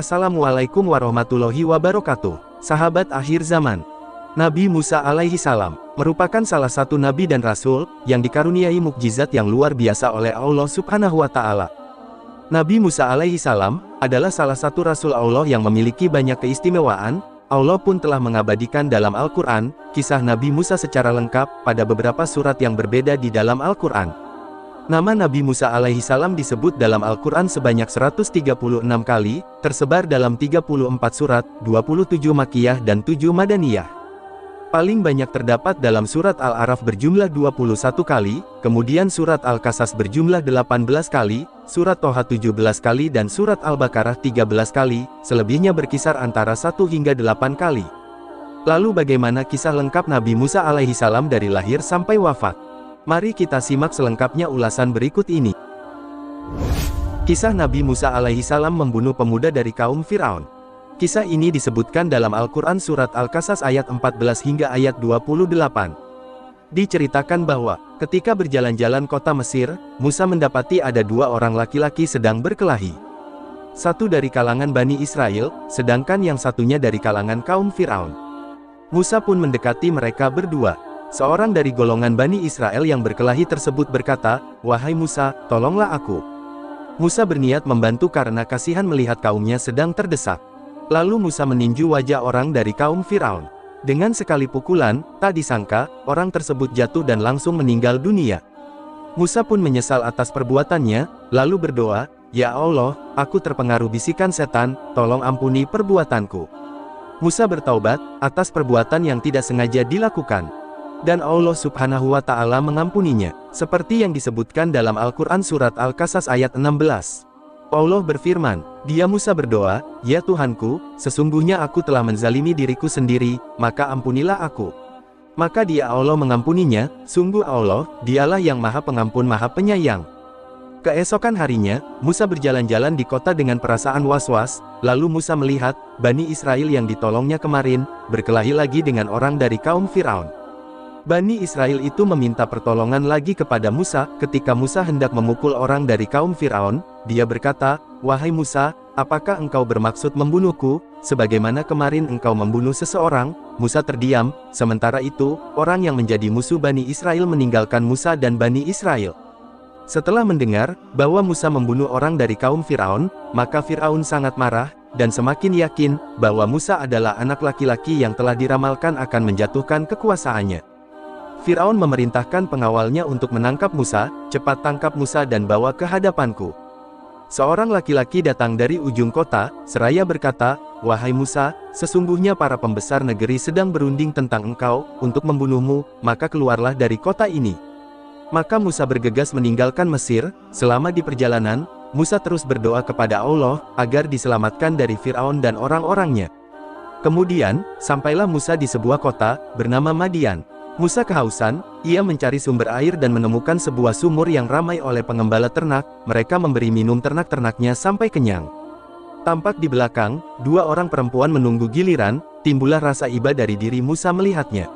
Assalamualaikum warahmatullahi wabarakatuh. Sahabat akhir zaman. Nabi Musa alaihi salam merupakan salah satu nabi dan rasul yang dikaruniai mukjizat yang luar biasa oleh Allah Subhanahu wa taala. Nabi Musa alaihi salam adalah salah satu rasul Allah yang memiliki banyak keistimewaan. Allah pun telah mengabadikan dalam Al-Qur'an kisah Nabi Musa secara lengkap pada beberapa surat yang berbeda di dalam Al-Qur'an. Nama Nabi Musa alaihi salam disebut dalam Al-Qur'an sebanyak 136 kali, tersebar dalam 34 surat, 27 Makkiyah dan 7 Madaniyah. Paling banyak terdapat dalam surat Al-A'raf berjumlah 21 kali, kemudian surat Al-Qasas berjumlah 18 kali, surat Toha 17 kali dan surat Al-Baqarah 13 kali, selebihnya berkisar antara 1 hingga 8 kali. Lalu bagaimana kisah lengkap Nabi Musa alaihi salam dari lahir sampai wafat? Mari kita simak selengkapnya ulasan berikut ini. Kisah Nabi Musa alaihi salam membunuh pemuda dari kaum Fir'aun. Kisah ini disebutkan dalam Al-Quran surat Al-Qasas ayat 14 hingga ayat 28. Diceritakan bahwa, ketika berjalan-jalan kota Mesir, Musa mendapati ada dua orang laki-laki sedang berkelahi. Satu dari kalangan Bani Israel, sedangkan yang satunya dari kalangan kaum Fir'aun. Musa pun mendekati mereka berdua. Seorang dari golongan Bani Israel yang berkelahi tersebut berkata, "Wahai Musa, tolonglah aku." Musa berniat membantu karena kasihan melihat kaumnya sedang terdesak. Lalu Musa meninju wajah orang dari kaum Fir'aun. Dengan sekali pukulan, tak disangka, orang tersebut jatuh dan langsung meninggal dunia. Musa pun menyesal atas perbuatannya, lalu berdoa, "Ya Allah, aku terpengaruh bisikan setan, tolong ampuni perbuatanku." Musa bertaubat atas perbuatan yang tidak sengaja dilakukan. Dan Allah Subhanahu wa ta'ala mengampuninya, seperti yang disebutkan dalam Al-Quran surat Al-Qasas ayat 16. Allah berfirman, "Dia Musa berdoa, 'Ya Tuhanku, sesungguhnya aku telah menzalimi diriku sendiri, maka ampunilah aku.' Maka dia Allah mengampuninya, sungguh Allah, dialah yang maha pengampun maha penyayang." Keesokan harinya, Musa berjalan-jalan di kota dengan perasaan was-was, lalu Musa melihat, Bani Israel yang ditolongnya kemarin, berkelahi lagi dengan orang dari kaum Fir'aun. Bani Israel itu meminta pertolongan lagi kepada Musa. Ketika Musa hendak memukul orang dari kaum Fir'aun, dia berkata, "Wahai Musa, apakah engkau bermaksud membunuhku, sebagaimana kemarin engkau membunuh seseorang?" Musa terdiam. Sementara itu, orang yang menjadi musuh Bani Israel meninggalkan Musa dan Bani Israel. Setelah mendengar bahwa Musa membunuh orang dari kaum Fir'aun, maka Fir'aun sangat marah, dan semakin yakin bahwa Musa adalah anak laki-laki yang telah diramalkan akan menjatuhkan kekuasaannya. Fir'aun memerintahkan pengawalnya untuk menangkap Musa, "Cepat tangkap Musa dan bawa ke hadapanku." Seorang laki-laki datang dari ujung kota, seraya berkata, "Wahai Musa, sesungguhnya para pembesar negeri sedang berunding tentang engkau, untuk membunuhmu, maka keluarlah dari kota ini." Maka Musa bergegas meninggalkan Mesir. Selama di perjalanan, Musa terus berdoa kepada Allah, agar diselamatkan dari Fir'aun dan orang-orangnya. Kemudian, sampailah Musa di sebuah kota, bernama Madian. Musa kehausan, ia mencari sumber air dan menemukan sebuah sumur yang ramai oleh pengembala ternak. Mereka memberi minum ternak-ternaknya sampai kenyang. Tampak di belakang, dua orang perempuan menunggu giliran. Timbullah rasa iba dari diri Musa melihatnya.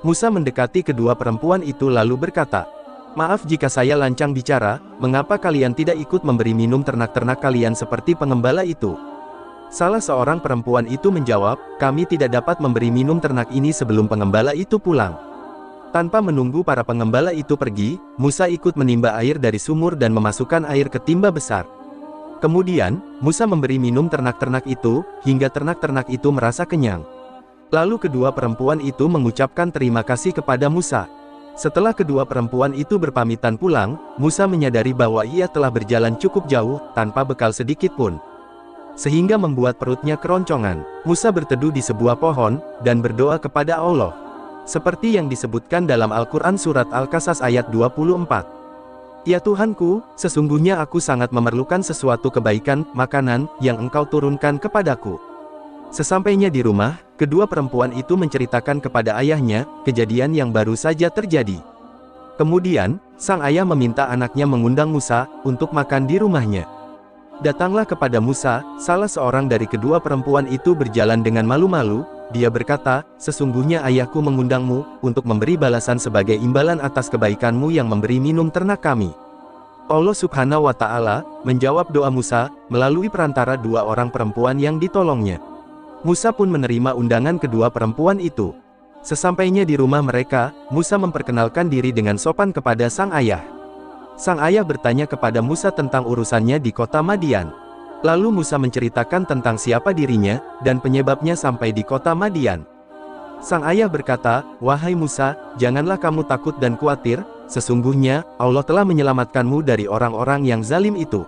Musa mendekati kedua perempuan itu lalu berkata, "Maaf jika saya lancang bicara, mengapa kalian tidak ikut memberi minum ternak-ternak kalian seperti pengembala itu?" Salah seorang perempuan itu menjawab, "Kami tidak dapat memberi minum ternak ini sebelum pengembala itu pulang." Tanpa menunggu para pengembala itu pergi, Musa ikut menimba air dari sumur dan memasukkan air ke timba besar. Kemudian, Musa memberi minum ternak-ternak itu, hingga ternak-ternak itu merasa kenyang. Lalu kedua perempuan itu mengucapkan terima kasih kepada Musa. Setelah kedua perempuan itu berpamitan pulang, Musa menyadari bahwa ia telah berjalan cukup jauh, tanpa bekal sedikit pun. Sehingga membuat perutnya keroncongan. Musa berteduh di sebuah pohon, dan berdoa kepada Allah. Seperti yang disebutkan dalam Al-Quran surat Al-Qasas ayat 24. "Ya Tuhanku, sesungguhnya aku sangat memerlukan sesuatu kebaikan, makanan, yang engkau turunkan kepadaku." Sesampainya di rumah, kedua perempuan itu menceritakan kepada ayahnya, kejadian yang baru saja terjadi. Kemudian, sang ayah meminta anaknya mengundang Musa, untuk makan di rumahnya. Datanglah kepada Musa, salah seorang dari kedua perempuan itu berjalan dengan malu-malu. Dia berkata, "Sesungguhnya ayahku mengundangmu, untuk memberi balasan sebagai imbalan atas kebaikanmu yang memberi minum ternak kami." Allah Subhanahu wa Ta'ala menjawab doa Musa melalui perantara dua orang perempuan yang ditolongnya. Musa pun menerima undangan kedua perempuan itu. Sesampainya di rumah mereka, Musa memperkenalkan diri dengan sopan kepada sang ayah. Sang ayah bertanya kepada Musa tentang urusannya di kota Madian. Lalu Musa menceritakan tentang siapa dirinya dan penyebabnya sampai di kota Madian. Sang ayah berkata, "Wahai Musa, janganlah kamu takut dan khawatir, sesungguhnya Allah telah menyelamatkanmu dari orang-orang yang zalim itu."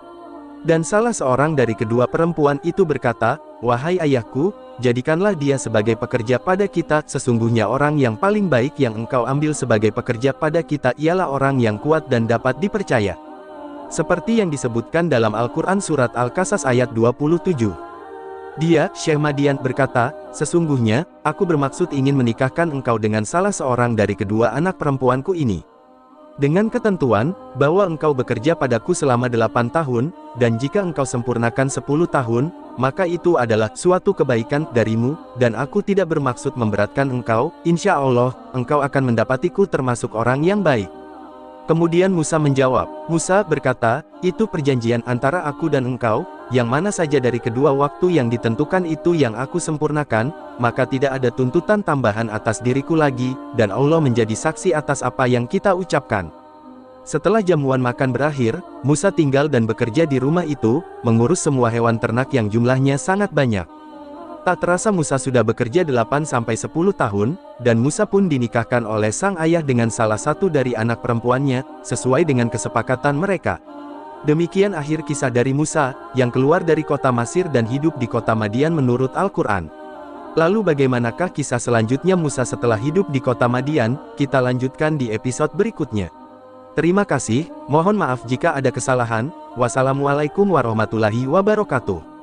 Dan salah seorang dari kedua perempuan itu berkata, "Wahai ayahku, jadikanlah dia sebagai pekerja pada kita, sesungguhnya orang yang paling baik yang engkau ambil sebagai pekerja pada kita ialah orang yang kuat dan dapat dipercaya." Seperti yang disebutkan dalam Al-Quran Surat Al-Qasas ayat 27. Dia, Syekh Madian, berkata, "Sesungguhnya, aku bermaksud ingin menikahkan engkau dengan salah seorang dari kedua anak perempuanku ini. Dengan ketentuan, bahwa engkau bekerja padaku selama 8 tahun, dan jika engkau sempurnakan 10 tahun, maka itu adalah suatu kebaikan darimu, dan aku tidak bermaksud memberatkan engkau, insya Allah, engkau akan mendapatiku termasuk orang yang baik." Kemudian Musa menjawab. Musa berkata, "Itu perjanjian antara aku dan engkau, yang mana saja dari kedua waktu yang ditentukan itu yang aku sempurnakan, maka tidak ada tuntutan tambahan atas diriku lagi, dan Allah menjadi saksi atas apa yang kita ucapkan." Setelah jamuan makan berakhir, Musa tinggal dan bekerja di rumah itu, mengurus semua hewan ternak yang jumlahnya sangat banyak. Tak terasa Musa sudah bekerja 8-10 tahun, dan Musa pun dinikahkan oleh sang ayah dengan salah satu dari anak perempuannya, sesuai dengan kesepakatan mereka. Demikian akhir kisah dari Musa, yang keluar dari kota Mesir dan hidup di kota Madian menurut Al-Quran. Lalu bagaimanakah kisah selanjutnya Musa setelah hidup di kota Madian? Kita lanjutkan di episode berikutnya. Terima kasih, mohon maaf jika ada kesalahan. Wassalamualaikum warahmatullahi wabarakatuh.